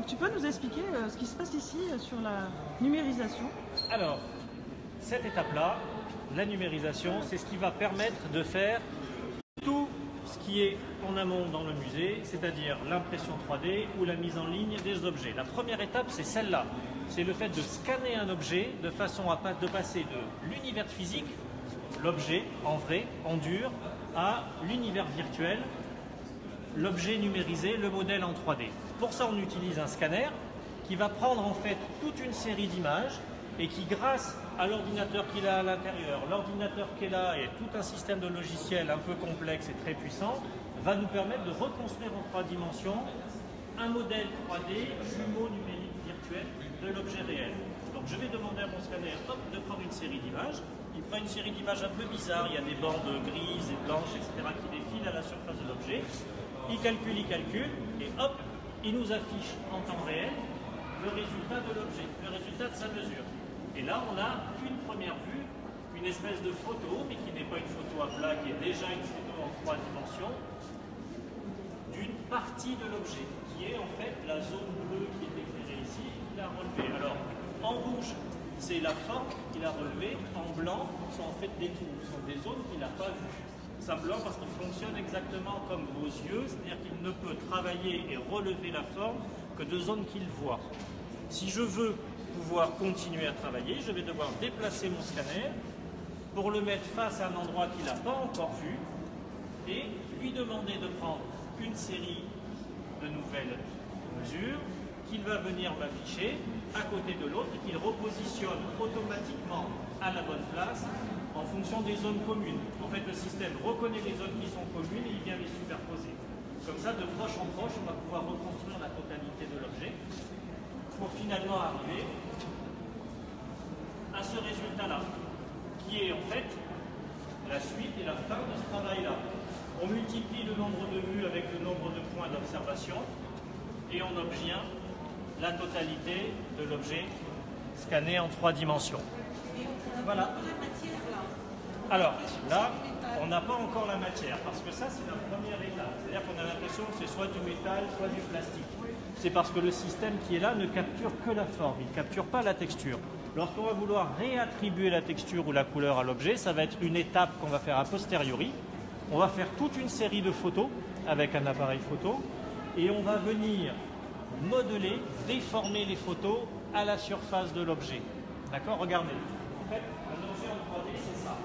Donc tu peux nous expliquer ce qui se passe ici sur la numérisation? Alors, cette étape-là, la numérisation, c'est ce qui va permettre de faire tout ce qui est en amont dans le musée, c'est-à-dire l'impression 3D ou la mise en ligne des objets. La première étape, c'est celle-là. C'est le fait de scanner un objet de façon à passer de l'univers physique, l'objet en vrai, en dur, à l'univers virtuel, l'objet numérisé, le modèle en 3D. Pour ça, on utilise un scanner qui va prendre en fait toute une série d'images et qui, grâce à l'ordinateur qu'il a à l'intérieur, l'ordinateur qu'il a et tout un système de logiciels un peu complexe et très puissant, va nous permettre de reconstruire en 3 dimensions un modèle 3D jumeau numérique virtuel de l'objet réel. Donc je vais demander à mon scanner de prendre une série d'images. Il prend une série d'images un peu bizarres, il y a des bandes grises et blanches, etc. qui défilent à la surface de l'objet. Il calcule, et hop, il nous affiche en temps réel le résultat de l'objet, le résultat de sa mesure. Et là, on a une première vue, une espèce de photo, mais qui n'est pas une photo à plat, qui est déjà une photo en 3 dimensions, d'une partie de l'objet, qui est en fait la zone bleue qui est éclairée ici, qu'il a relevée. Alors, en rouge, c'est la forme qu'il a relevée, en blanc, sont en fait des trous, ce sont des zones qu'il n'a pas vues. Simplement parce qu'il fonctionne exactement comme vos yeux, c'est-à-dire qu'il ne peut travailler et relever la forme que de zones qu'il voit. Si je veux pouvoir continuer à travailler, je vais devoir déplacer mon scanner pour le mettre face à un endroit qu'il n'a pas encore vu et lui demander de prendre une série de nouvelles mesures qu'il va venir m'afficher à côté de l'autre et qu'il repositionne automatiquement à la bonne place en fonction des zones communes. En fait, le système reconnaît les zones qui sont communes et il vient les superposer. Comme ça, de proche en proche, on va pouvoir reconstruire la totalité de l'objet pour finalement arriver à ce résultat-là, qui est en fait la suite et la fin de ce travail-là. On multiplie le nombre de vues avec le nombre de points d'observation et on obtient la totalité de l'objet scanné en 3 dimensions. Voilà. Alors là, on n'a pas encore la matière, parce que ça c'est la première étape. C'est-à-dire qu'on a l'impression que c'est soit du métal, soit du plastique. C'est parce que le système qui est là ne capture que la forme, il ne capture pas la texture. Lorsqu'on va vouloir réattribuer la texture ou la couleur à l'objet, ça va être une étape qu'on va faire a posteriori. On va faire toute une série de photos avec un appareil photo et on va venir modeler, déformer les photos à la surface de l'objet. D'accord? Regardez. En fait, un objet en 3D, c'est ça.